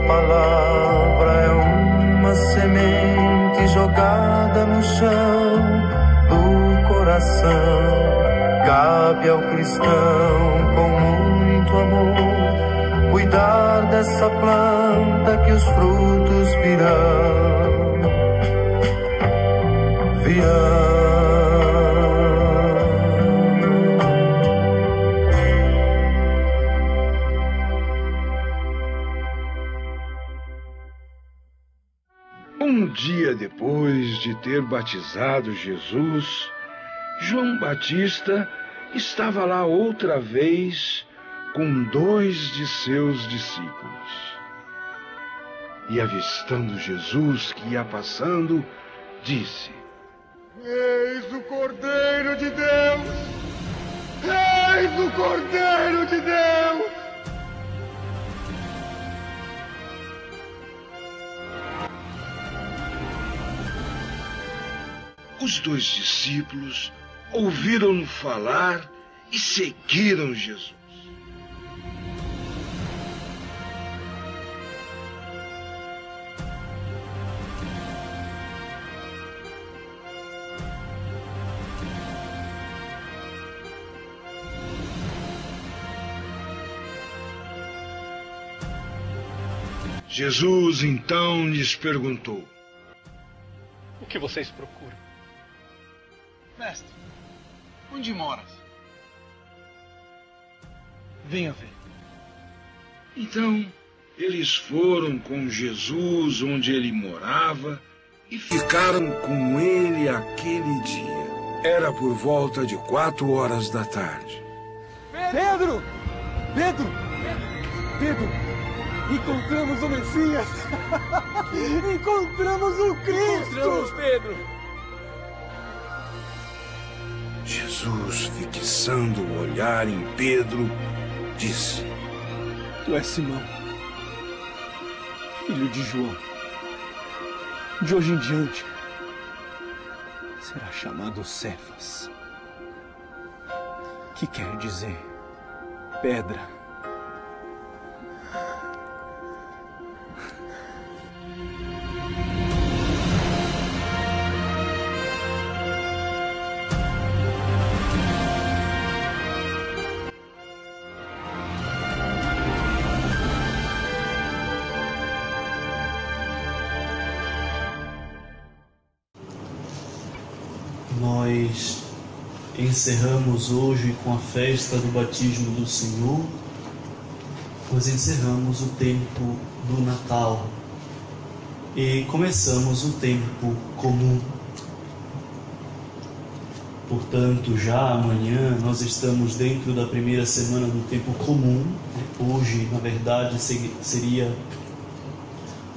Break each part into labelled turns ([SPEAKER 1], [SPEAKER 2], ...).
[SPEAKER 1] palavra é uma semente jogada no chão do coração. Cabe ao cristão com muito amor cuidar dessa planta que os frutos virão.
[SPEAKER 2] Um dia depois de ter batizado Jesus, João Batista estava lá outra vez com 2 de seus discípulos. E avistando Jesus que ia passando, disse:
[SPEAKER 3] Eis o Cordeiro de Deus! Eis o Cordeiro de Deus!
[SPEAKER 2] Os 2 discípulos ouviram-no falar e seguiram Jesus. Jesus então lhes perguntou:
[SPEAKER 4] O que vocês procuram?
[SPEAKER 5] Mestre, onde moras? Venha ver.
[SPEAKER 2] Então, eles foram com Jesus onde ele morava e ficaram com ele aquele dia. Era por volta de 4 horas da tarde.
[SPEAKER 5] Pedro! Pedro! Pedro! Encontramos o Messias! Encontramos o Cristo!
[SPEAKER 4] Encontramos Pedro!
[SPEAKER 2] Jesus, fixando o olhar em Pedro, disse:
[SPEAKER 5] Tu és Simão, filho de João. De hoje em diante, será chamado Cefas, que quer dizer pedra.
[SPEAKER 6] Nós encerramos hoje com a festa do batismo do Senhor, nós encerramos o tempo do Natal e começamos o tempo comum. Portanto, já amanhã nós estamos dentro da primeira semana do tempo comum. Hoje, na verdade, seria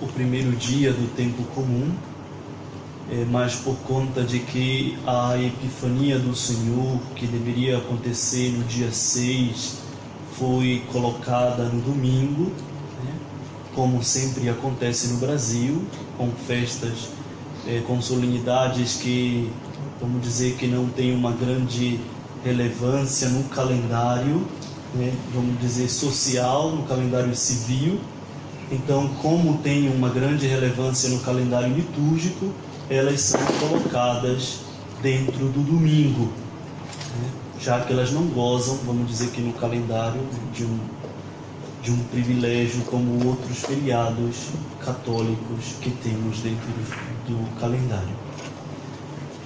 [SPEAKER 6] o primeiro dia do tempo comum. Mas por conta de que a Epifania do Senhor, que deveria acontecer no dia 6, foi colocada no domingo, como sempre acontece no Brasil, com festas, com solenidades que, vamos dizer, que não tem uma grande relevância no calendário, vamos dizer, social, no calendário civil. Então, como tem uma grande relevância no calendário litúrgico, elas são colocadas dentro do domingo, já que elas não gozam, vamos dizer que no calendário, de um privilégio como outros feriados católicos que temos dentro do calendário.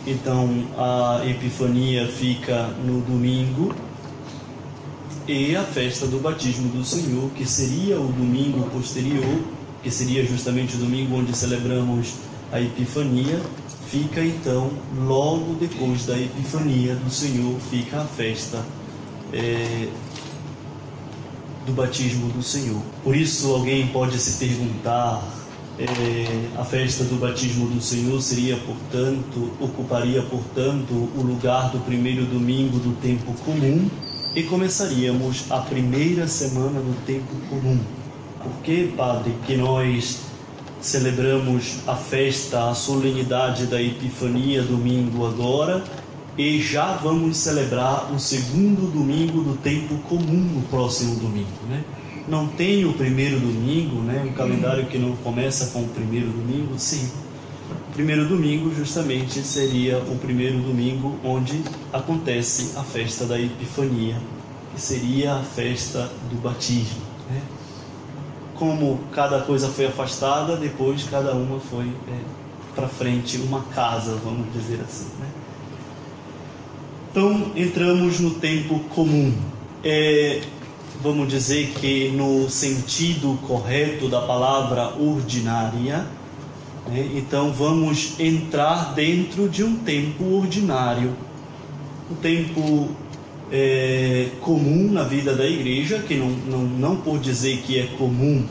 [SPEAKER 6] Então, a Epifania fica no domingo e a festa do batismo do Senhor, que seria o domingo posterior, que seria justamente o domingo onde celebramos a Epifania, fica então logo depois da Epifania do Senhor, fica a festa do batismo do Senhor. Por isso alguém pode se perguntar, a festa do batismo do Senhor ocuparia portanto o lugar do primeiro domingo do tempo comum e começaríamos a primeira semana do tempo comum. Por que, Padre, que nós celebramos a festa, a solenidade da Epifania domingo agora e já vamos celebrar o segundo domingo do tempo comum no próximo domingo, não tem o primeiro domingo, né? Um calendário que não começa com o primeiro domingo. Sim, o primeiro domingo justamente seria o primeiro domingo onde acontece a festa da Epifania, que seria a festa do batismo, né? Como cada coisa foi afastada, depois cada uma foi para frente, uma casa, vamos dizer assim, né? Então entramos no tempo comum. Vamos dizer que no sentido correto da palavra ordinária, né? Então vamos entrar dentro de um tempo ordinário, um tempo comum na vida da igreja, que não por dizer que é comum,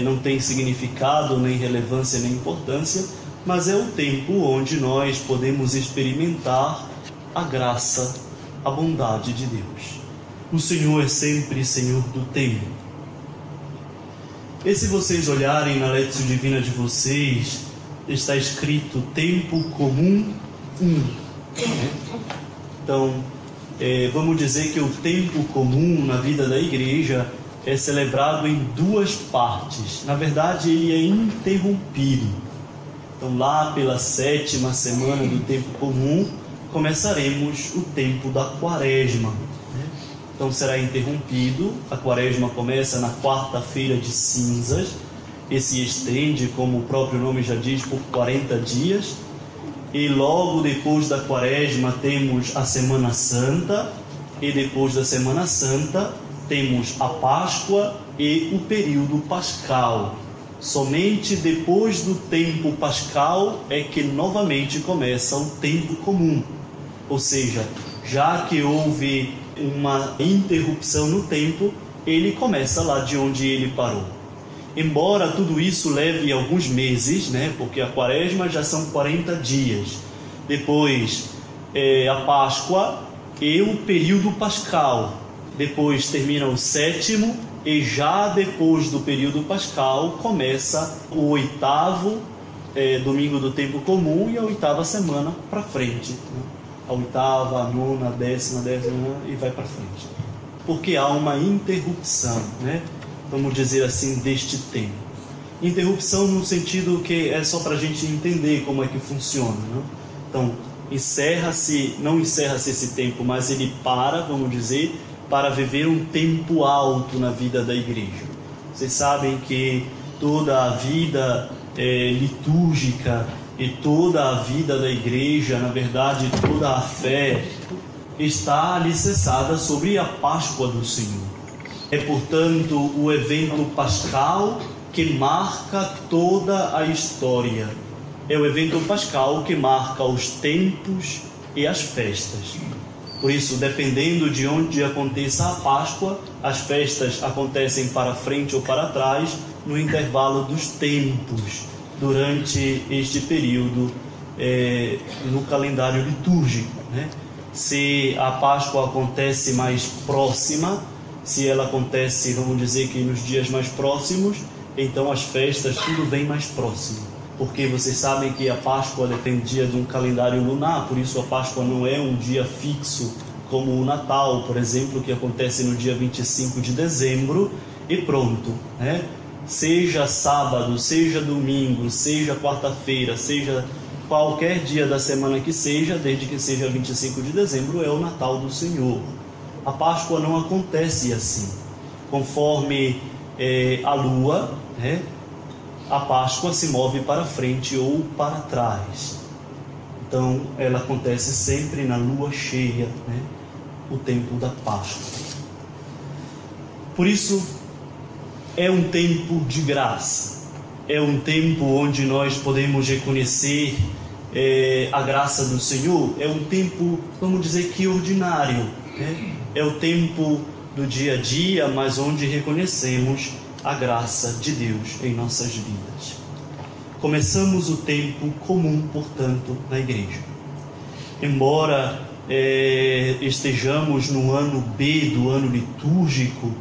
[SPEAKER 6] não tem significado, nem relevância, nem importância, mas é o tempo onde nós podemos experimentar a graça, a bondade de Deus. O Senhor é sempre Senhor do tempo. E se vocês olharem na Lectio Divina de vocês, está escrito tempo comum 1. Então, vamos dizer que o tempo comum na vida da igreja é celebrado em duas partes. Na verdade, ele é interrompido. Então, lá pela 7ª semana do tempo comum, começaremos o tempo da quaresma. Então será interrompido. A quaresma começa na quarta-feira de cinzas e se estende, como o próprio nome já diz, por 40 dias. E logo depois da quaresma temos a Semana Santa, e depois da Semana Santa temos a Páscoa e o período pascal. Somente depois do tempo pascal é que novamente começa o tempo comum. Ou seja, já que houve uma interrupção no tempo, ele começa lá de onde ele parou. Embora tudo isso leve alguns meses, né? Porque a quaresma já são 40 dias. Depois a Páscoa e o período pascal. Depois termina o 7º e já depois do período pascal começa o 8º domingo do tempo comum e a 8ª semana para frente, né? A 8ª, a 9ª, a 10ª, e vai para frente. Porque há uma interrupção, né? Vamos dizer assim, deste tempo. Interrupção no sentido que é só para a gente entender como é que funciona, né? Então, não encerra-se esse tempo, mas ele vamos dizer, para viver um tempo alto na vida da igreja. Vocês sabem que toda a vida litúrgica e toda a vida da igreja, na verdade, toda a fé está alicerçada sobre a Páscoa do Senhor. É, portanto, o evento pascal que marca toda a história. É o evento pascal que marca os tempos e as festas. Por isso, dependendo de onde aconteça a Páscoa, as festas acontecem para frente ou para trás, no intervalo dos tempos, durante este período no calendário litúrgico, né? Se a Páscoa acontece mais próxima, se ela acontece, vamos dizer que nos dias mais próximos, então as festas, tudo vem mais próximo. Porque vocês sabem que a Páscoa dependia de um calendário lunar, por isso a Páscoa não é um dia fixo como o Natal, por exemplo, que acontece no dia 25 de dezembro e pronto, né? Seja sábado, seja domingo, seja quarta-feira, seja qualquer dia da semana que seja, desde que seja 25 de dezembro, é o Natal do Senhor. A Páscoa não acontece assim. Conforme a lua, né? A Páscoa se move para frente ou para trás. Então, ela acontece sempre na lua cheia, né? O tempo da Páscoa. Por isso, é um tempo de graça. É um tempo onde nós podemos reconhecer a graça do Senhor. É um tempo, vamos dizer que ordinário, né? É o tempo do dia a dia, mas onde reconhecemos a graça de Deus em nossas vidas. Começamos o tempo comum, portanto, na igreja. Embora estejamos no ano B do ano litúrgico,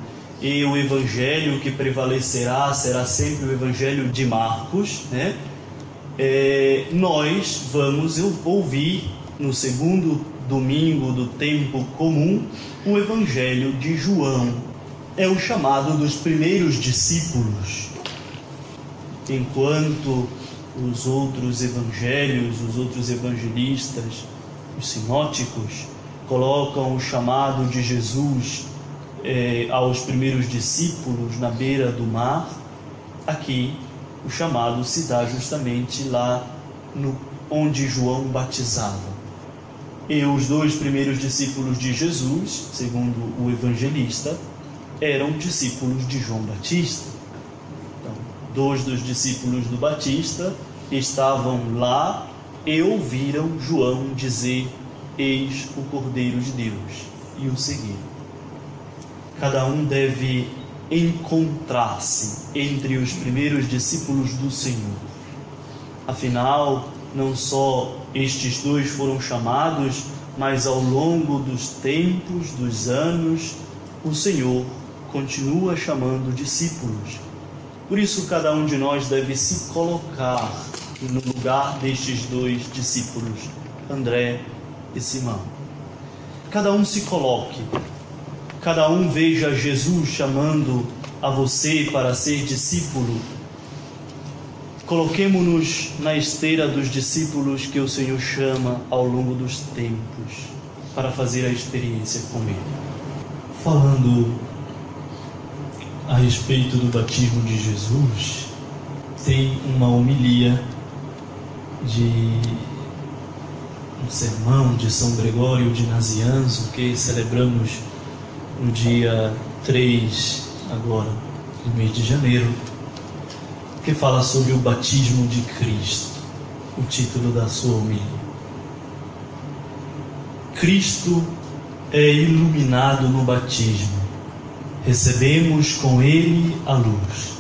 [SPEAKER 6] e o evangelho que prevalecerá será sempre o evangelho de Marcos, né? Nós vamos ouvir no segundo domingo do tempo comum o evangelho de João. é o chamado dos primeiros discípulos. Enquanto os outros evangelhos, os outros evangelistas, os sinóticos, colocam o chamado de Jesus aos primeiros discípulos na beira do mar, aqui o chamado se dá justamente lá onde João batizava. E os 2 primeiros discípulos de Jesus, segundo o evangelista, eram discípulos de João Batista. Então, 2 dos discípulos do Batista estavam lá e ouviram João dizer: eis o Cordeiro de Deus, e o seguiram. Cada um deve encontrar-se entre os primeiros discípulos do Senhor. Afinal, não só estes 2 foram chamados, mas ao longo dos tempos, dos anos, o Senhor continua chamando discípulos. Por isso, cada um de nós deve se colocar no lugar destes 2 discípulos, André e Simão. Cada um se coloque, cada um veja Jesus chamando a você para ser discípulo. Coloquemo-nos na esteira dos discípulos que o Senhor chama ao longo dos tempos para fazer a experiência com Ele. Falando a respeito do batismo de Jesus, tem uma homilia de um sermão de São Gregório de Nazianzo que celebramos no dia 3 agora, no mês de janeiro, que fala sobre o batismo de Cristo, o título da sua homilia. Cristo é iluminado no batismo, recebemos com Ele a luz.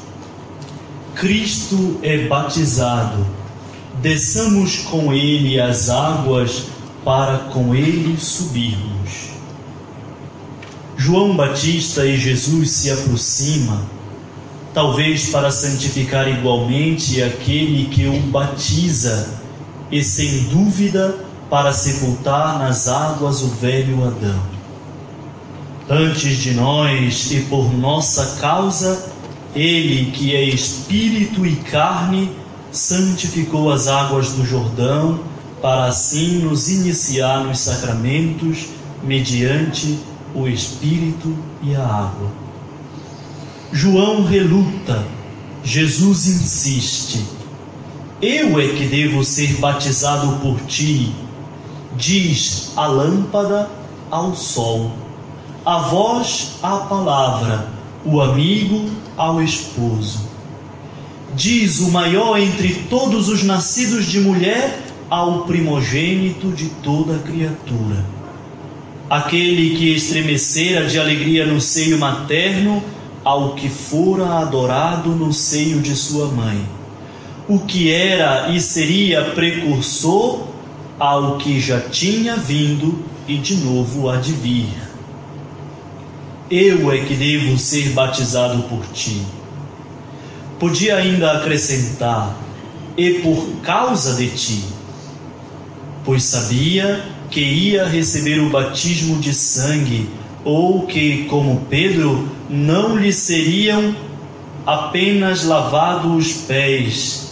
[SPEAKER 6] Cristo é batizado, desçamos com Ele as águas para com Ele subirmos. João Batista e Jesus se aproximam, talvez para santificar igualmente aquele que o batiza e, sem dúvida, para sepultar nas águas o velho Adão. Antes de nós e por nossa causa, Ele, que é Espírito e carne, santificou as águas do Jordão, para assim nos iniciar nos sacramentos, mediante o Espírito e a água. João reluta, Jesus insiste: eu é que devo ser batizado por ti. Diz a lâmpada ao sol, a voz à palavra, o amigo ao esposo. Diz o maior entre todos os nascidos de mulher ao primogênito de toda criatura. Aquele que estremecera de alegria no seio materno, ao que fora adorado no seio de sua mãe. O que era e seria precursor ao que já tinha vindo e de novo há de vir. Eu é que devo ser batizado por ti. Podia ainda acrescentar: e por causa de ti, pois sabia que ia receber o batismo de sangue, ou que, como Pedro, não lhe seriam apenas lavados os pés.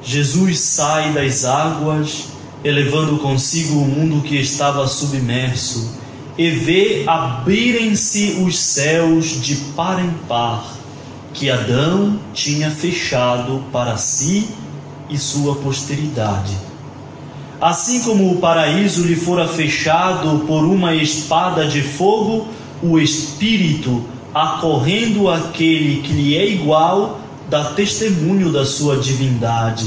[SPEAKER 6] Jesus sai das águas, elevando consigo o mundo que estava submerso, e vê abrirem-se os céus de par em par, que Adão tinha fechado para si e sua posteridade. Assim como o paraíso lhe fora fechado por uma espada de fogo, o Espírito, acorrendo àquele que lhe é igual, dá testemunho da sua divindade.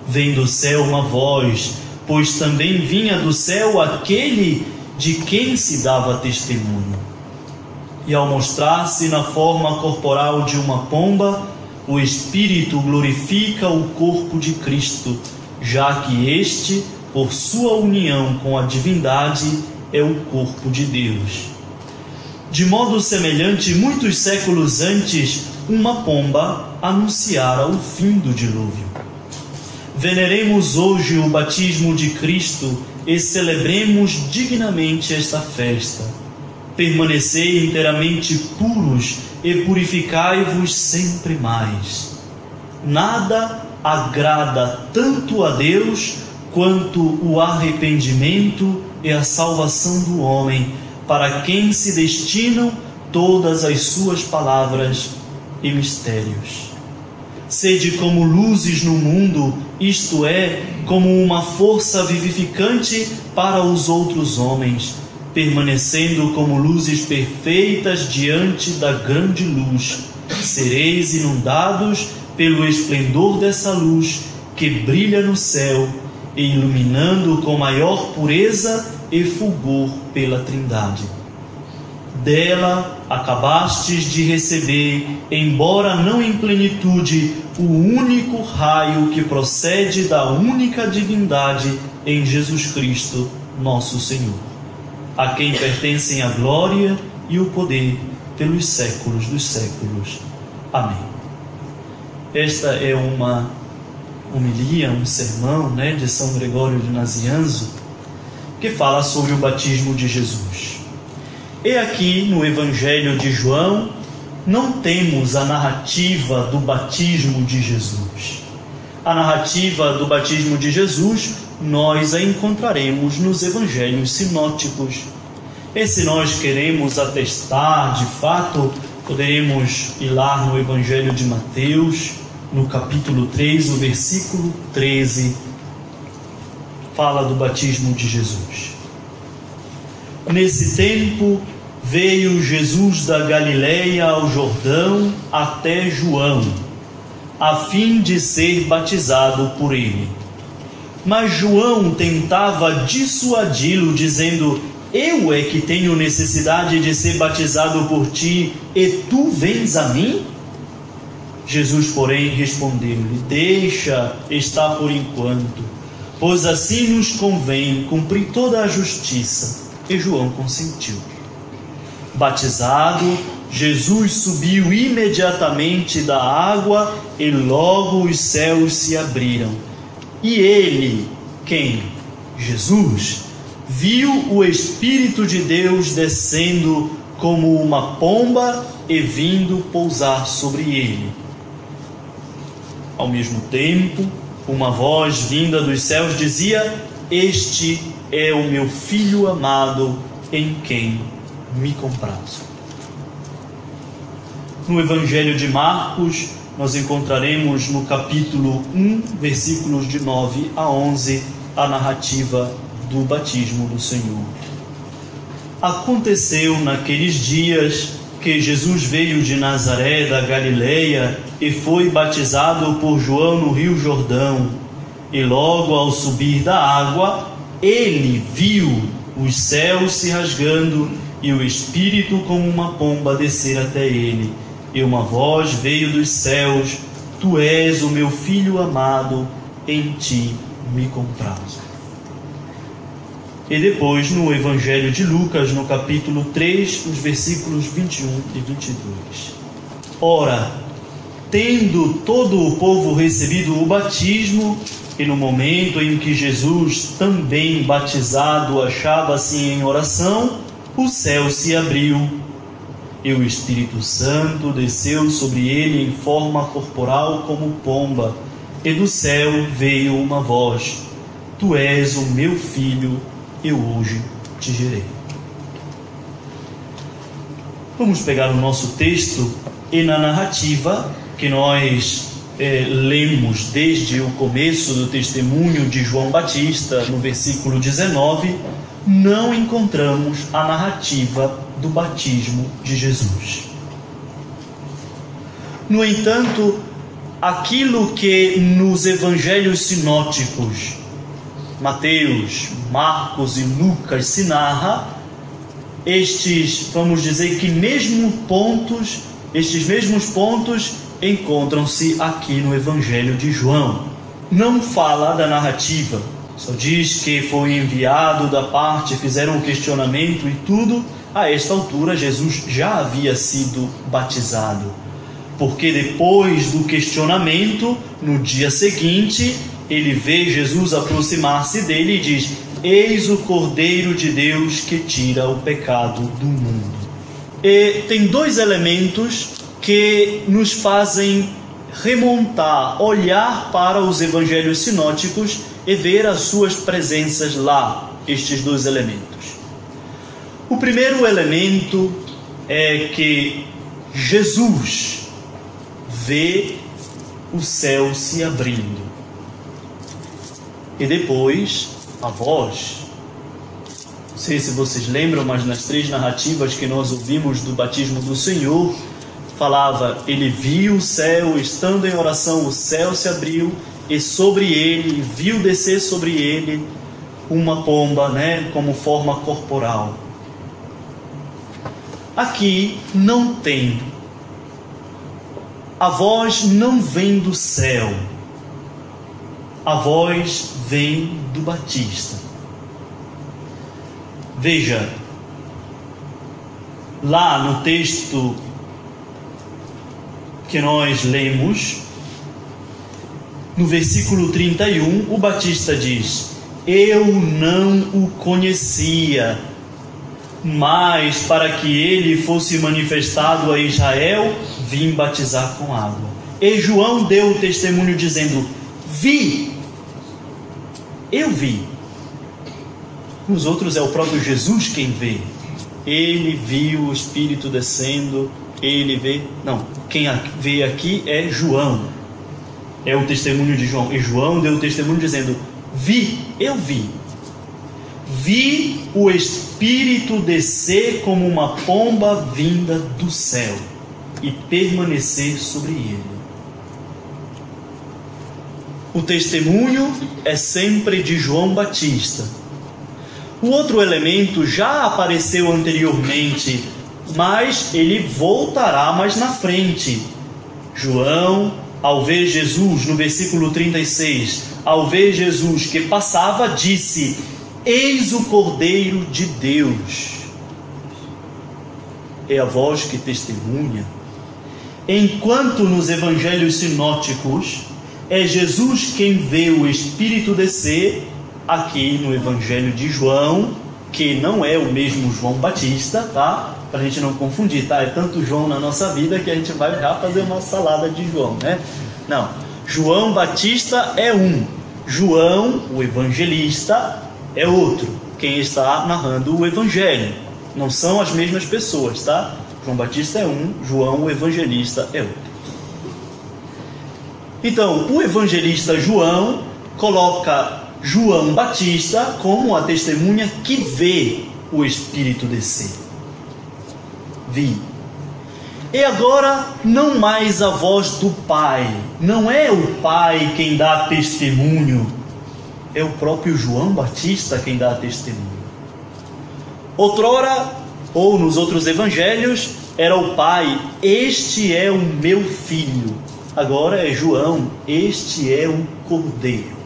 [SPEAKER 6] Vem do céu uma voz, pois também vinha do céu aquele de quem se dava testemunho. E ao mostrar-se na forma corporal de uma pomba, o Espírito glorifica o corpo de Cristo, já que este, por sua união com a divindade, é o corpo de Deus. De modo semelhante, muitos séculos antes, uma pomba anunciara o fim do dilúvio. Veneremos hoje o batismo de Cristo e celebremos dignamente esta festa. permanecei inteiramente puros e purificai-vos sempre mais. Nada agrada tanto a Deus quanto o arrependimento e a salvação do homem, para quem se destinam todas as suas palavras e mistérios. Sede como luzes no mundo, isto é, como uma força vivificante para os outros homens, permanecendo como luzes perfeitas diante da grande luz. Sereis inundados pelo esplendor dessa luz que brilha no céu, e iluminando com maior pureza e fulgor pela Trindade. Dela acabastes de receber, embora não em plenitude, o único raio que procede da única divindade em Jesus Cristo, nosso Senhor, a quem pertencem a glória e o poder pelos séculos dos séculos. Amém. Esta é uma homilia, um sermão, de São Gregório de Nazianzo, que fala sobre o batismo de Jesus. E aqui no Evangelho de João não temos a narrativa do batismo de Jesus. A narrativa do batismo de Jesus nós a encontraremos nos Evangelhos sinóticos. E se nós queremos atestar de fato, poderemos ir lá no Evangelho de Mateus, no capítulo 3, o versículo 13, fala do batismo de Jesus. Nesse tempo, veio Jesus da Galileia ao Jordão até João, a fim de ser batizado por ele. Mas João tentava dissuadi-lo, dizendo: eu é que tenho necessidade de ser batizado por ti, e tu vens a mim? Jesus, porém, respondeu-lhe: deixa estar por enquanto, pois assim nos convém cumprir toda a justiça. E João consentiu. Batizado, Jesus subiu imediatamente da água e logo os céus se abriram. E ele, quem? Jesus, viu o Espírito de Deus descendo como uma pomba e vindo pousar sobre ele. Ao mesmo tempo, uma voz vinda dos céus dizia: este é o meu Filho amado, em quem me comprazo. No Evangelho de Marcos, nós encontraremos no capítulo 1, versículos de 9 a 11, a narrativa do batismo do Senhor. Aconteceu naqueles dias que Jesus veio de Nazaré da Galileia e foi batizado por João no Rio Jordão. E logo ao subir da água, ele viu os céus se rasgando e o Espírito como uma pomba descer até ele. E uma voz veio dos céus: tu és o meu Filho amado, em ti me comprazo. E depois no Evangelho de Lucas, no capítulo 3, os versículos 21 e 22. Ora, tendo todo o povo recebido o batismo, e no momento em que Jesus, também batizado, achava-se em oração, o céu se abriu, e o Espírito Santo desceu sobre ele em forma corporal como pomba, e do céu veio uma voz: tu és o meu Filho, eu hoje te gerei. Vamos pegar o nosso texto e na narrativa que nós lemos desde o começo do testemunho de João Batista, no versículo 19, não encontramos a narrativa do batismo de Jesus. No entanto, aquilo que nos evangelhos sinóticos, Mateus, Marcos e Lucas, se narra, estes, vamos dizer que estes mesmos pontos encontram-se aqui no Evangelho de João. Não fala da narrativa, só diz que foi enviado da parte, fizeram um questionamento e tudo. A esta altura Jesus já havia sido batizado, porque depois do questionamento, no dia seguinte, ele vê Jesus aproximar-se dele e diz: eis o Cordeiro de Deus que tira o pecado do mundo. E tem dois elementos que nos fazem remontar, olhar para os evangelhos sinóticos e ver as suas presenças lá, estes dois elementos. O primeiro elemento é que Jesus vê o céu se abrindo. E depois, a voz. Não sei se vocês lembram, mas nas 3 narrativas que nós ouvimos do batismo do Senhor, falava, ele viu o céu, estando em oração, o céu se abriu, e sobre ele, viu descer sobre ele uma pomba, como forma corporal. Aqui não tem. A voz não vem do céu. A voz vem do Batista. Veja, lá no texto que nós lemos, no versículo 31, o Batista diz: eu não o conhecia, mas para que ele fosse manifestado a Israel, vim batizar com água. E João deu o testemunho dizendo: vi, eu vi. Os outros é o próprio Jesus quem vê. Ele viu o Espírito descendo, ele vê. Não, quem vê aqui é João. É o testemunho de João. E João deu o testemunho dizendo: vi, eu vi. Vi o Espírito descer como uma pomba vinda do céu e permanecer sobre ele. O testemunho é sempre de João Batista. O outro elemento já apareceu anteriormente, mas ele voltará mais na frente. João, ao ver Jesus, no versículo 36, ao ver Jesus que passava, disse: eis o Cordeiro de Deus. É a voz que testemunha. Enquanto nos evangelhos sinóticos é Jesus quem vê o Espírito descer, aqui no evangelho de João, que não é o mesmo João Batista, tá? Para a gente não confundir, tá? É tanto João na nossa vida que a gente vai já fazer uma salada de João, Não, João Batista é um, João, o evangelista, é outro, quem está narrando o evangelho. Não são as mesmas pessoas, tá? João Batista é um, João, o evangelista, é outro. Então, o evangelista João coloca João Batista como a testemunha que vê o Espírito descer. Vi. E agora, não mais a voz do Pai. Não é o Pai quem dá testemunho. É o próprio João Batista quem dá testemunho. Outrora, ou nos outros evangelhos, era o Pai: este é o meu filho. Agora é João: este é o Cordeiro.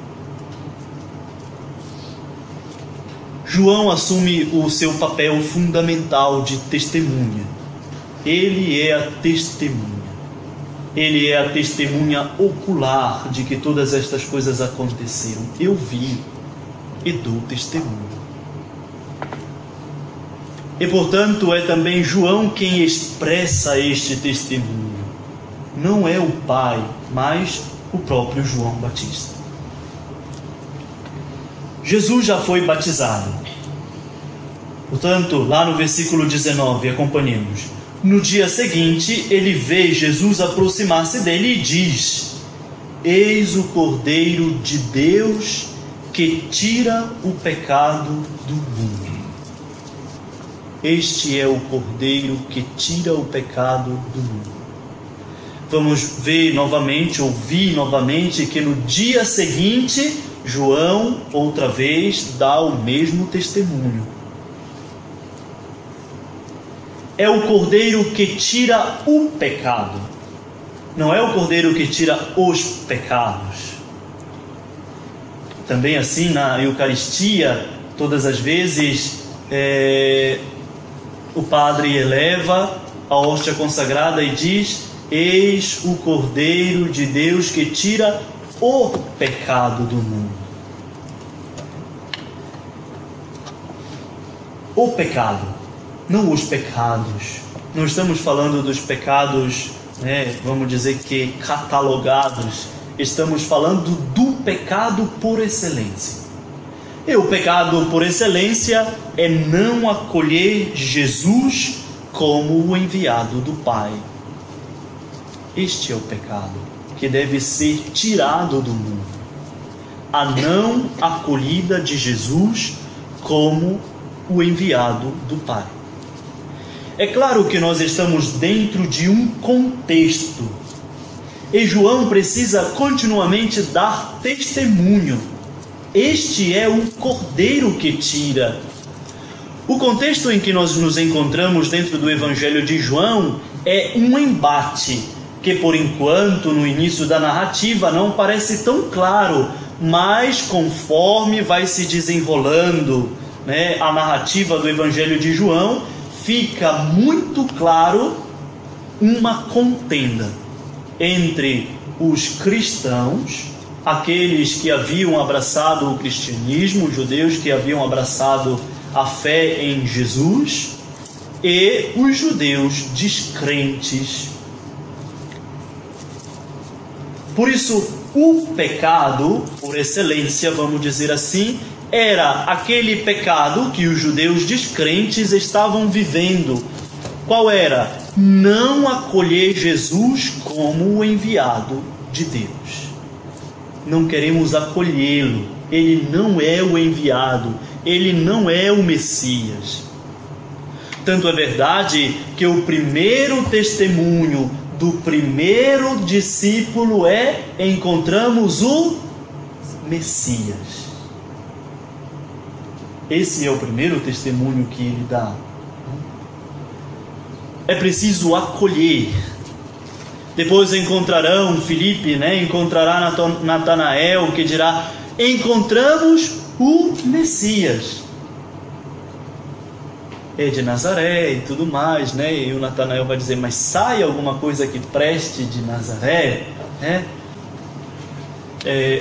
[SPEAKER 6] João assume o seu papel fundamental de testemunha. Ele é a testemunha. Ele é a testemunha ocular de que todas estas coisas aconteceram. Eu vi e dou testemunho. E, portanto, é também João quem expressa este testemunho. Não é o Pai, mas o próprio João Batista. Jesus já foi batizado. Portanto, lá no versículo 19, acompanhemos. No dia seguinte, ele vê Jesus aproximar-se dele e diz: eis o Cordeiro de Deus que tira o pecado do mundo. Este é o Cordeiro que tira o pecado do mundo. Vamos ver novamente, ouvir novamente, que no dia seguinte, João, outra vez, dá o mesmo testemunho. É o Cordeiro que tira o pecado. Não é o Cordeiro que tira os pecados. Também assim, na Eucaristia, todas as vezes, o padre eleva a hóstia consagrada e diz: eis o Cordeiro de Deus que tira o pecado do mundo. O pecado, não os pecados. não estamos falando dos pecados, né, vamos dizer que catalogados, estamos falando do pecado por excelência. E o pecado por excelência é não acolher Jesus como o enviado do Pai. Este é o pecado que deve ser tirado do mundo. A não acolhida de Jesus como o enviado do Pai. É claro que nós estamos dentro de um contexto, e João precisa continuamente dar testemunho. Este é o Cordeiro que tira. O contexto em que nós nos encontramos dentro do Evangelho de João é um embate, que por enquanto, no início da narrativa, não parece tão claro, mas conforme vai se desenrolando, né, a narrativa do Evangelho de João, fica muito claro uma contenda entre os cristãos, aqueles que haviam abraçado o cristianismo, os judeus que haviam abraçado a fé em Jesus, e os judeus descrentes. Por isso, o pecado, por excelência, vamos dizer assim, era aquele pecado que os judeus descrentes estavam vivendo. Qual era? Não acolher Jesus como o enviado de Deus. Não queremos acolhê-lo. Ele não é o enviado. Ele não é o Messias. Tanto é verdade que o primeiro testemunho do primeiro discípulo encontramos o Messias. Esse é o primeiro testemunho que ele dá. É preciso acolher. Depois encontrarão Filipe, né? Encontrará Natanael, que dirá: encontramos o Messias. É de Nazaré e tudo mais, né? E o Natanael vai dizer: mas sai alguma coisa que preste de Nazaré, né?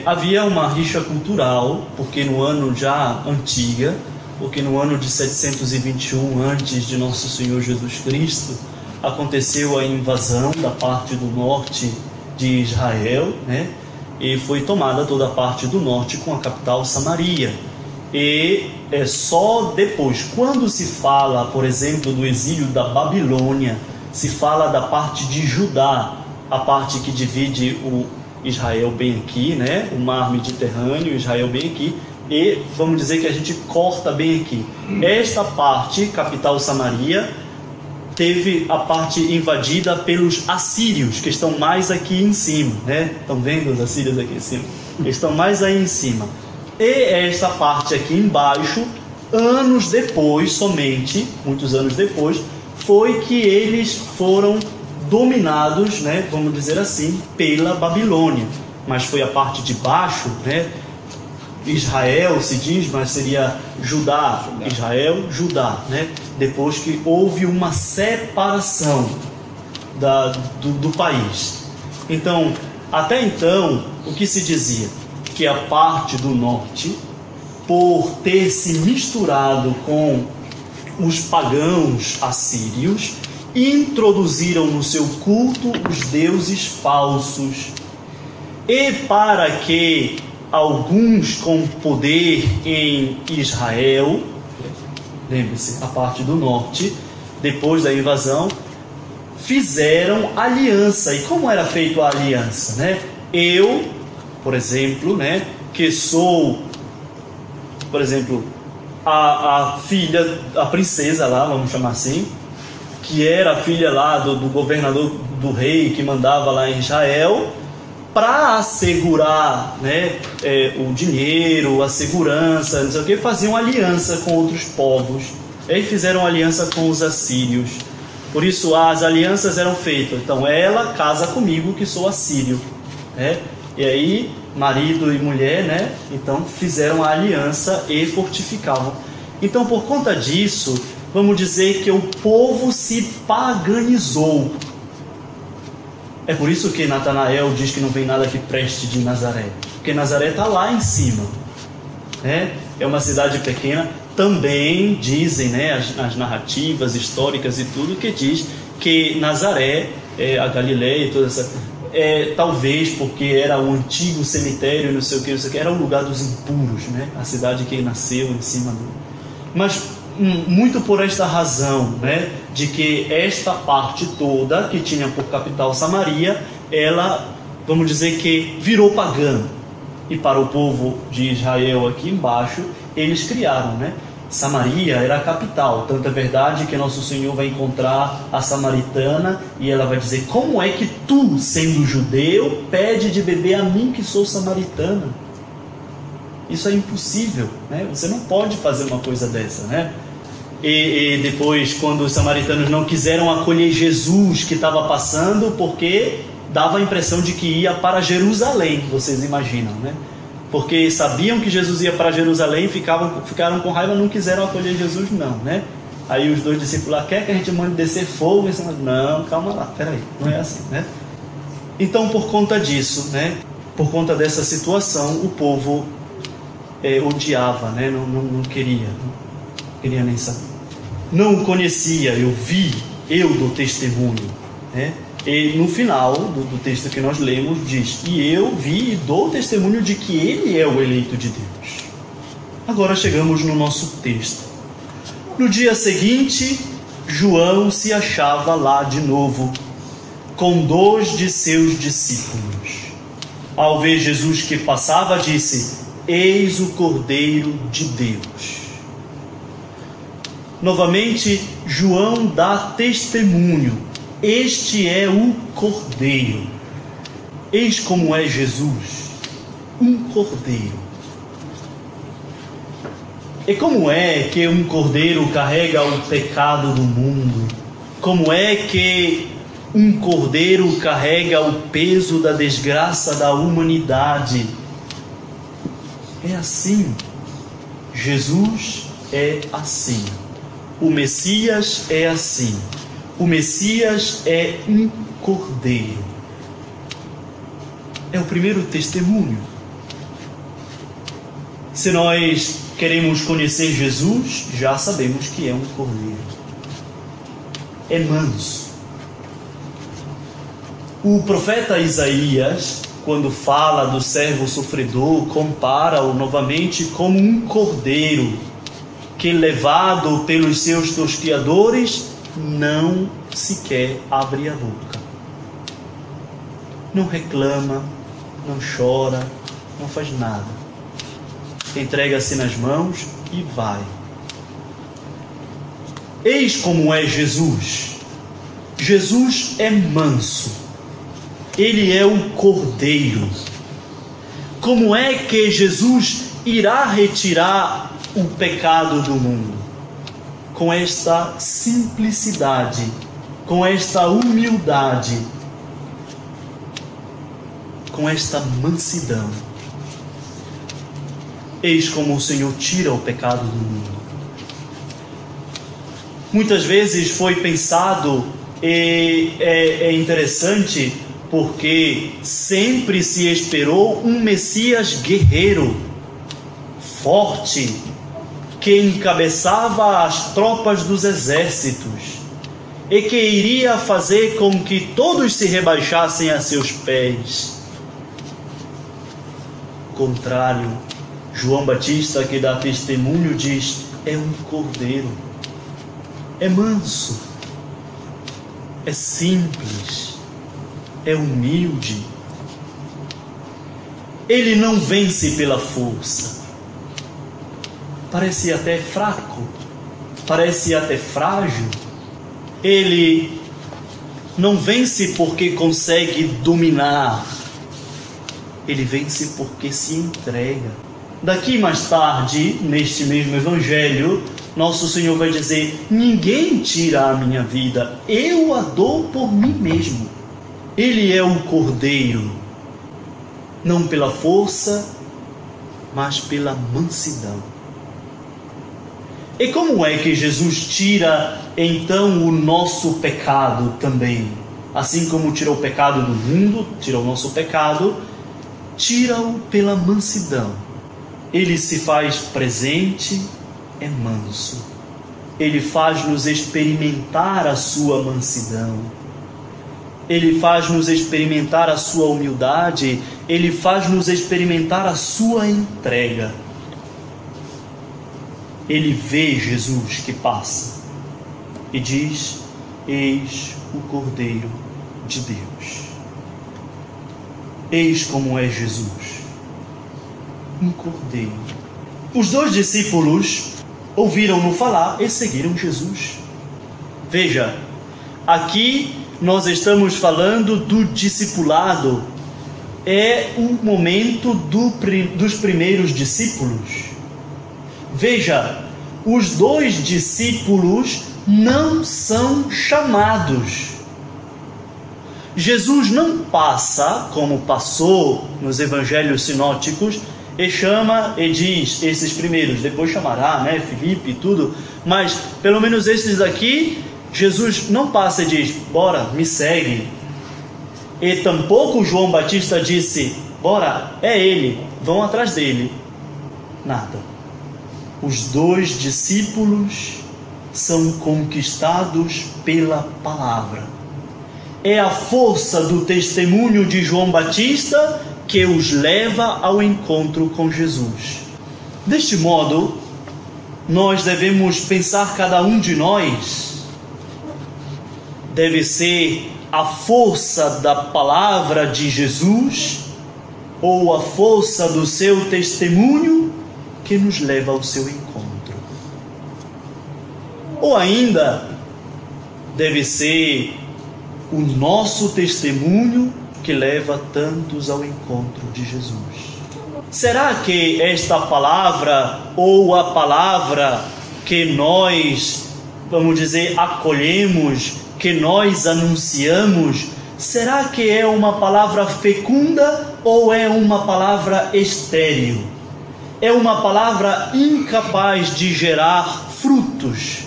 [SPEAKER 6] Havia uma rixa cultural, porque no ano já antiga, porque no ano de 721 antes de Nosso Senhor Jesus Cristo, aconteceu a invasão da parte do norte de Israel, né? E foi tomada toda a parte do norte com a capital Samaria. E só depois, quando se fala, por exemplo, do exílio da Babilônia, se fala da parte de Judá, a parte que divide o Israel bem aqui, né? O mar Mediterrâneo, Israel bem aqui, e vamos dizer que a gente corta bem aqui. Esta parte, capital Samaria, teve a parte invadida pelos assírios, que estão mais aqui em cima, né? Estão vendo os assírios aqui em cima? Eles estão mais aí em cima. E esta parte aqui embaixo, anos depois, somente, muitos anos depois, foi que eles foram dominados, né, vamos dizer assim, pela Babilônia. Mas foi a parte de baixo, né, Israel se diz, mas seria Judá. Israel, Judá, né, depois que houve uma separação do país. Então, até então, o que se dizia? Que a parte do norte, por ter se misturado com os pagãos assírios, introduziram no seu culto os deuses falsos. E para que alguns com poder em Israel, lembre-se, a parte do norte, depois da invasão, fizeram aliança. E como era feita a aliança, né? Eu, por exemplo, né, que sou, por exemplo, a filha, a princesa lá, vamos chamar assim, que era a filha lá do governador, do rei que mandava lá em Israel, para assegurar, né, o dinheiro, a segurança, não sei o que, faziam aliança com outros povos. E aí fizeram aliança com os assírios. Por isso as alianças eram feitas. Então ela casa comigo que sou assírio, né? E aí marido e mulher, né? Então fizeram a aliança e fortificavam. Então por conta disso, vamos dizer que o povo se paganizou. É por isso que Natanael diz que não vem nada que preste de Nazaré. Porque Nazaré está lá em cima, né? É uma cidade pequena. Também dizem, né, as narrativas históricas e tudo, que diz que Nazaré, a Galileia e toda essa... talvez porque era um antigo cemitério, não sei o que, era o lugar dos impuros, né? A cidade que ele nasceu em cima do... Mas muito por esta razão, né? De que esta parte toda, que tinha por capital Samaria, ela, vamos dizer que virou pagã. E para o povo de Israel aqui embaixo, eles criaram, né? Samaria era a capital, tanto é verdade que nosso Senhor vai encontrar a samaritana e ela vai dizer: como é que tu, sendo judeu, pede de beber a mim que sou samaritana? Isso é impossível, né? Você não pode fazer uma coisa dessa, né? E depois, quando os samaritanos não quiseram acolher Jesus que estava passando, porque dava a impressão de que ia para Jerusalém, vocês imaginam, né? Porque sabiam que Jesus ia para Jerusalém, ficaram com raiva, não quiseram acolher Jesus, não, né? Aí os 2 discípulos: quer que a gente mande descer fogo? Não, calma lá, peraí, não é assim, né? Então, por conta disso, né? Por conta dessa situação, o povo odiava, né? Não queria nem saber. Não o conhecia, eu dou testemunho, né? E no final do texto que nós lemos diz: e eu vi e dou testemunho de que ele é o eleito de Deus. Agora chegamos no nosso texto. No dia seguinte, João se achava lá de novo, com 2 de seus discípulos. Ao ver Jesus que passava, disse: eis o Cordeiro de Deus. Novamente, João dá testemunho. Este é o Cordeiro. Eis como é Jesus, um Cordeiro. E como é que um Cordeiro carrega o pecado do mundo? Como é que um Cordeiro carrega o peso da desgraça da humanidade? É assim. Jesus é assim. O Messias é assim. O Messias é um Cordeiro. É o primeiro testemunho. Se nós queremos conhecer Jesus, já sabemos que é um Cordeiro. É manso. O profeta Isaías, quando fala do servo sofredor, compara-o novamente como um cordeiro que, levado pelos seus tosquiadores, não sequer abre a boca. Não reclama, não chora, não faz nada. Entrega-se nas mãos e vai. Eis como é Jesus. Jesus é manso. Ele é o Cordeiro. Como é que Jesus irá retirar o pecado do mundo? Com esta simplicidade, com esta humildade, com esta mansidão. Eis como o Senhor tira o pecado do mundo. Muitas vezes foi pensado, e é interessante, porque sempre se esperou um Messias guerreiro, forte, que encabeçava as tropas dos exércitos e que iria fazer com que todos se rebaixassem a seus pés. Contrário, João Batista, que dá testemunho, diz: é um cordeiro, é manso, é simples, é humilde. Ele não vence pela força. Parece até fraco, parece até frágil. Ele não vence porque consegue dominar. Ele vence porque se entrega. Daqui mais tarde, neste mesmo evangelho, nosso Senhor vai dizer: ninguém tira a minha vida, eu a dou por mim mesmo. Ele é o Cordeiro, não pela força, mas pela mansidão. E como é que Jesus tira então o nosso pecado também? Assim como tirou o pecado do mundo, tirou o nosso pecado, tira-o pela mansidão. Ele se faz presente, é manso. Ele faz-nos experimentar a sua mansidão. Ele faz-nos experimentar a sua humildade. Ele faz-nos experimentar a sua entrega. Ele vê Jesus que passa e diz: eis o Cordeiro de Deus. Eis como é Jesus, um Cordeiro. Os 2 discípulos ouviram-no falar e seguiram Jesus. Veja, aqui nós estamos falando do discipulado. É o momento dos primeiros discípulos. Veja, os 2 discípulos não são chamados. Jesus não passa, como passou nos evangelhos sinóticos, e chama e diz, esses primeiros, depois chamará, Filipe e tudo, mas pelo menos esses aqui, Jesus não passa e diz: bora, me segue. E tampouco João Batista disse: bora, é ele, vão atrás dele. Nada. Os 2 discípulos são conquistados pela palavra. É a força do testemunho de João Batista que os leva ao encontro com Jesus. Deste modo, nós devemos pensar, cada um de nós deve ser a força da palavra de Jesus ou a força do seu testemunho que nos leva ao seu encontro. Ou ainda, deve ser o nosso testemunho que leva tantos ao encontro de Jesus. Será que esta palavra, ou a palavra que nós, vamos dizer, acolhemos, que nós anunciamos, será que é uma palavra fecunda ou é uma palavra estéril? É uma palavra incapaz de gerar frutos?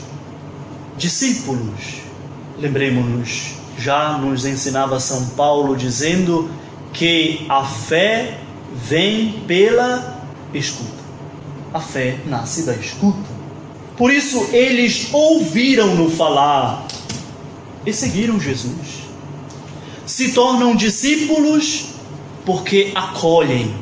[SPEAKER 6] Discípulos, lembremos-nos, já nos ensinava São Paulo dizendo que a fé vem pela escuta. A fé nasce da escuta. Por isso eles ouviram-no falar e seguiram Jesus. Se tornam discípulos porque acolhem.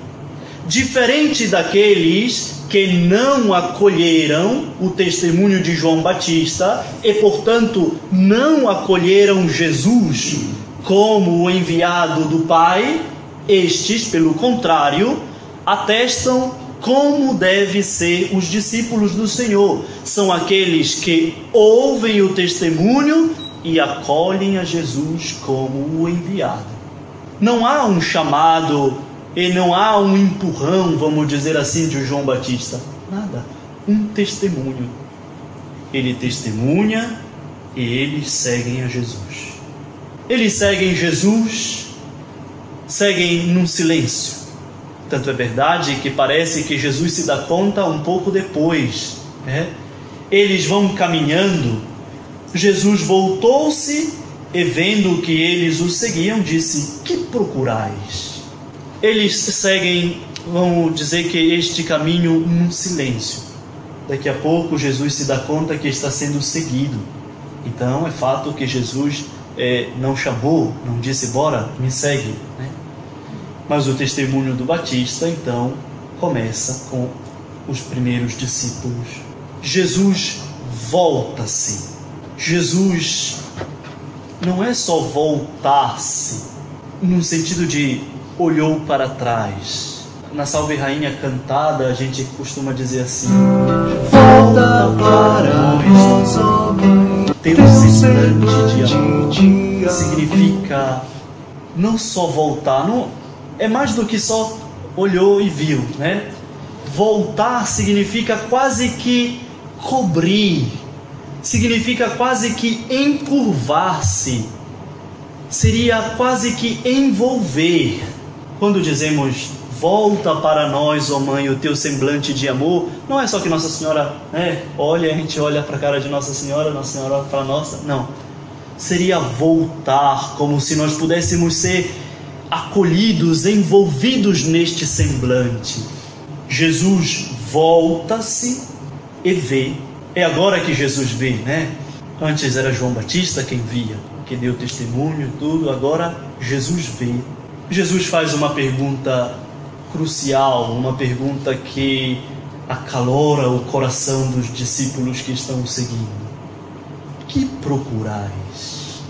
[SPEAKER 6] Diferente daqueles que não acolheram o testemunho de João Batista e, portanto, não acolheram Jesus como o enviado do Pai, estes, pelo contrário, atestam como devem ser os discípulos do Senhor. São aqueles que ouvem o testemunho e acolhem a Jesus como o enviado. Não há um chamado e não há um empurrão, vamos dizer assim, de João Batista. Nada. Um testemunho. Ele testemunha e eles seguem a Jesus. Eles seguem Jesus, seguem num silêncio. Tanto é verdade que parece que Jesus se dá conta um pouco depois. Eles vão caminhando. Jesus voltou-se e, vendo que eles o seguiam, disse: que procurais? Eles seguem, vamos dizer que este caminho num silêncio. Daqui a pouco Jesus se dá conta que está sendo seguido. Então é fato que Jesus não chamou, não disse: bora, me segue. Mas o testemunho do Batista então começa com os primeiros discípulos. Jesus volta-se. Jesus não é só voltar-se no sentido de olhou para trás. Na Salve Rainha cantada, a gente costuma dizer assim: volta para nós, ó Mãe, teu semblante de amor. Significa não só voltar, não, é mais do que só olhou e viu, Voltar significa quase que cobrir, significa quase que encurvar-se, seria quase que envolver. Quando dizemos volta para nós, ó Mãe, o teu semblante de amor, não é só que Nossa Senhora olha, a gente olha para a cara de Nossa Senhora olha para a nossa, não. Seria voltar, como se nós pudéssemos ser acolhidos, envolvidos neste semblante. Jesus volta-se e vê É agora que Jesus vê, né? Antes era João Batista quem via, que deu testemunho, tudo. Agora Jesus vê. Jesus faz uma pergunta crucial, uma pergunta que acalora o coração dos discípulos que estão o seguindo. Que procurais?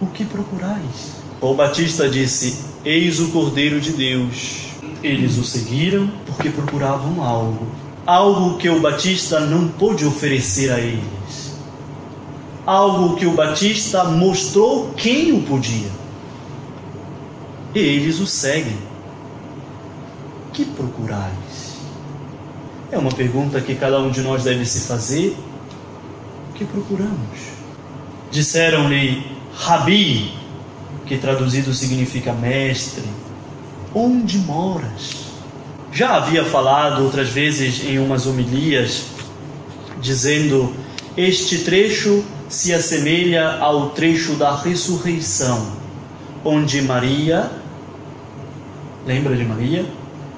[SPEAKER 6] O que procurais? João Batista disse: eis o Cordeiro de Deus. Eles o seguiram porque procuravam algo que o Batista não pôde oferecer a eles, algo que o Batista mostrou quem o podia. E eles o seguem. Que procurais? É uma pergunta que cada um de nós deve se fazer. O que procuramos? Disseram-lhe: Rabi, que traduzido significa mestre, onde moras? Já havia falado outras vezes em umas homilias, dizendo: este trecho se assemelha ao trecho da ressurreição, onde Maria, lembra de Maria?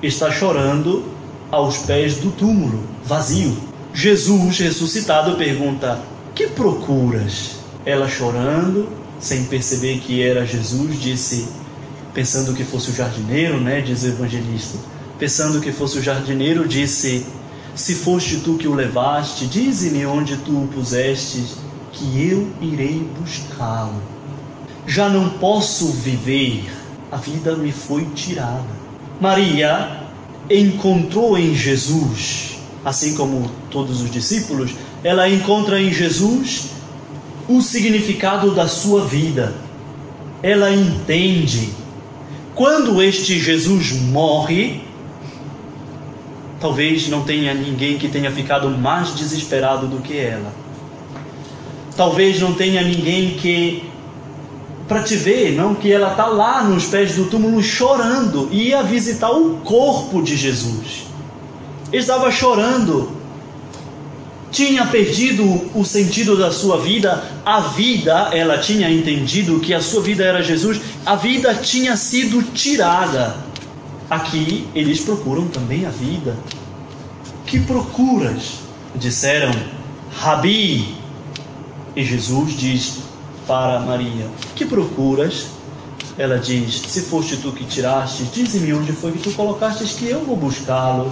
[SPEAKER 6] Está chorando aos pés do túmulo, vazio. Jesus, ressuscitado, pergunta: que procuras? Ela, chorando, sem perceber que era Jesus, disse, pensando que fosse o jardineiro, né, diz o evangelista, pensando que fosse o jardineiro, disse: se foste tu que o levaste, dize-me onde tu o pusestes, que eu irei buscá-lo. Já não posso viver, a vida me foi tirada. Maria encontrou em Jesus, assim como todos os discípulos, ela encontra em Jesus o significado da sua vida. Ela entende. Quando este Jesus morre, talvez não tenha ninguém que tenha ficado mais desesperado do que ela. Talvez não tenha ninguém que, para te ver, não, que ela está lá nos pés do túmulo chorando, e ia visitar o corpo de Jesus. Estava chorando. Tinha perdido o sentido da sua vida. A vida, ela tinha entendido que a sua vida era Jesus. A vida tinha sido tirada. Aqui eles procuram também a vida. Que procuras? Disseram: Rabi. E Jesus diz para Maria: que procuras? Ela diz: se foste tu que tiraste, dize-me onde foi que tu colocastes, que eu vou buscá-lo.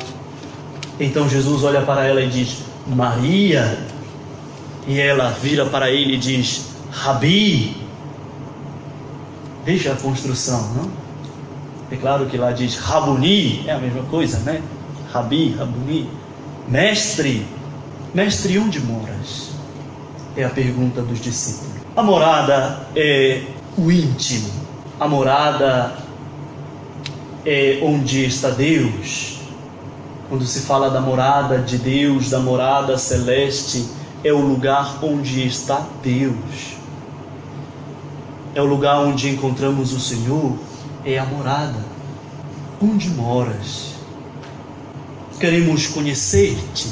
[SPEAKER 6] Então Jesus olha para ela e diz: Maria. E ela vira para ele e diz: Rabi. Veja a construção, não? É claro que lá diz Rabuni, é a mesma coisa, né? Rabi, Rabuni. Mestre. Mestre, onde moras? É a pergunta dos discípulos. A morada é o íntimo. A morada é onde está Deus. Quando se fala da morada de Deus, da morada celeste, é o lugar onde está Deus. É o lugar onde encontramos o Senhor, é a morada. Onde moras? Queremos conhecer-te.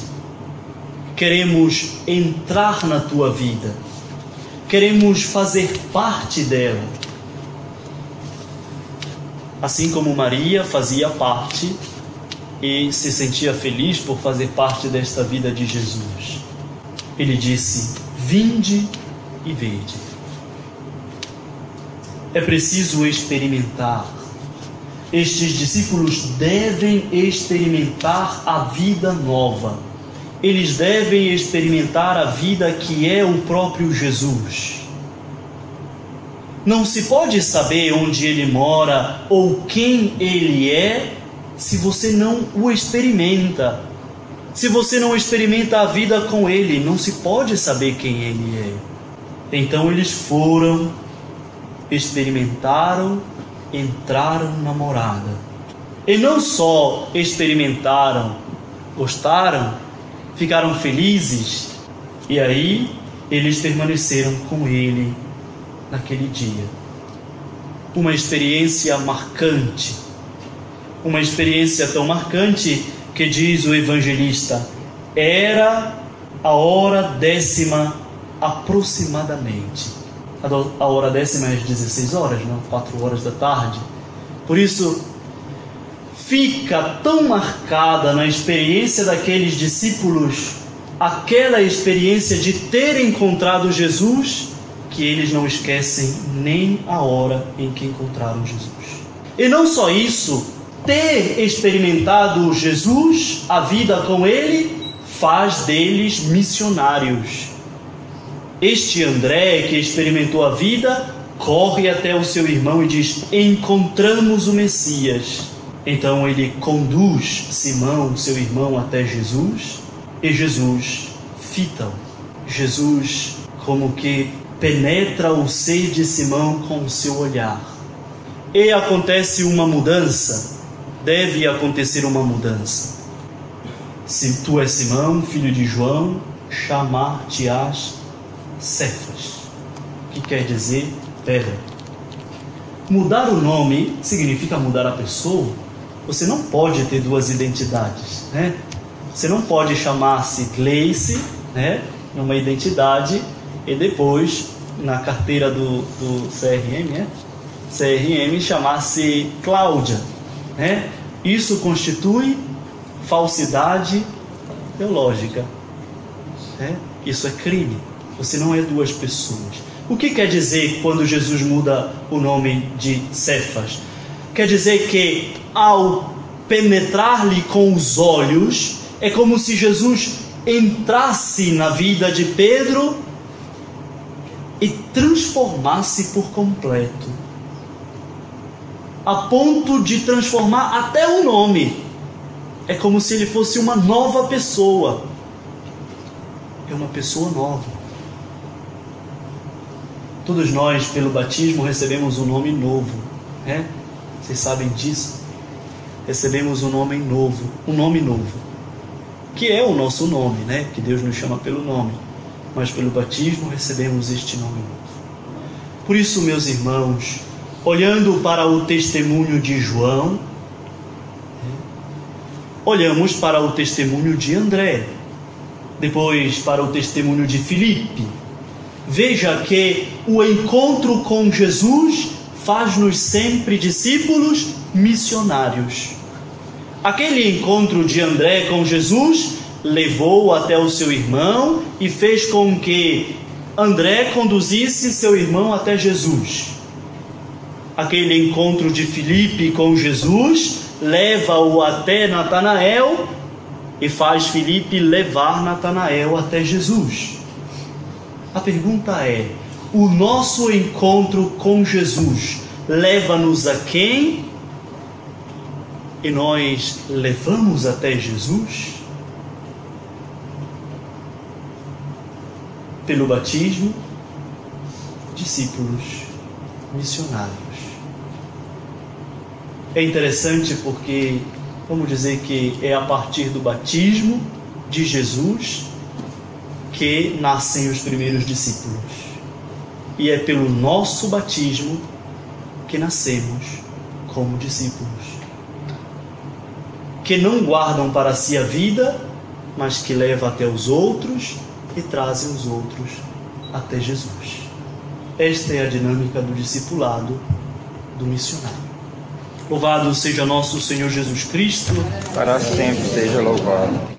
[SPEAKER 6] Queremos entrar na tua vida. Queremos fazer parte dela. Assim como Maria fazia parte e se sentia feliz por fazer parte desta vida de Jesus. Ele disse: vinde e vede. É preciso experimentar. Estes discípulos devem experimentar a vida nova. Eles devem experimentar a vida que é o próprio Jesus. Não se pode saber onde ele mora ou quem ele é se você não o experimenta. Se você não experimenta a vida com ele, não se pode saber quem ele é. Então eles foram, experimentaram, entraram na morada. E não só experimentaram, gostaram, ficaram felizes, e aí eles permaneceram com ele naquele dia. Uma experiência marcante. Uma experiência tão marcante que, diz o evangelista, era a hora 10ª aproximadamente. A hora 10ª é às 16 horas, não? 4 horas da tarde. Por isso, fica tão marcada na experiência daqueles discípulos aquela experiência de ter encontrado Jesus, que eles não esquecem nem a hora em que encontraram Jesus. E não só isso, ter experimentado Jesus, a vida com Ele, faz deles missionários. Este André, que experimentou a vida, corre até o seu irmão e diz: encontramos o Messias. Então ele conduz Simão, seu irmão, até Jesus, e Jesus fita-o. Jesus como que penetra o ser de Simão com o seu olhar. E acontece uma mudança, deve acontecer uma mudança. Se tu és Simão, filho de João, chamar-te-ás Cefas, que quer dizer pedra. Mudar o nome significa mudar a pessoa. Você não pode ter duas identidades, né? Você não pode chamar-se Gleice, né, numa identidade, e depois na carteira do CRM, né? CRM, chamar-se Cláudia, né? Isso constitui falsidade teológica, né? Isso é crime. Você não é duas pessoas. O que quer dizer quando Jesus muda o nome de Cefas? Quer dizer que ao penetrar-lhe com os olhos, é como se Jesus entrasse na vida de Pedro e transformasse por completo, a ponto de transformar até o nome. É como se ele fosse uma nova pessoa. É uma pessoa nova. Todos nós, pelo batismo, recebemos um nome novo, né? Vocês sabem disso? Recebemos um nome novo, que é o nosso nome, né? Que Deus nos chama pelo nome. Mas pelo batismo recebemos este nome novo. Por isso, meus irmãos, olhando para o testemunho de João, olhamos para o testemunho de André, depois para o testemunho de Filipe. Veja que o encontro com Jesus faz-nos sempre discípulos missionários. Aquele encontro de André com Jesus levou até o seu irmão e fez com que André conduzisse seu irmão até Jesus. Aquele encontro de Filipe com Jesus leva-o até Natanael e faz Filipe levar Natanael até Jesus. A pergunta é: o nosso encontro com Jesus leva-nos a quem? E nós levamos até Jesus? Pelo batismo, discípulos missionários. É interessante porque, vamos dizer que é a partir do batismo de Jesus que nascem os primeiros discípulos. E é pelo nosso batismo que nascemos como discípulos, que não guardam para si a vida, mas que levam até os outros e trazem os outros até Jesus. Esta é a dinâmica do discipulado, do missionário. Louvado seja nosso Senhor Jesus Cristo.
[SPEAKER 7] Para sempre seja louvado.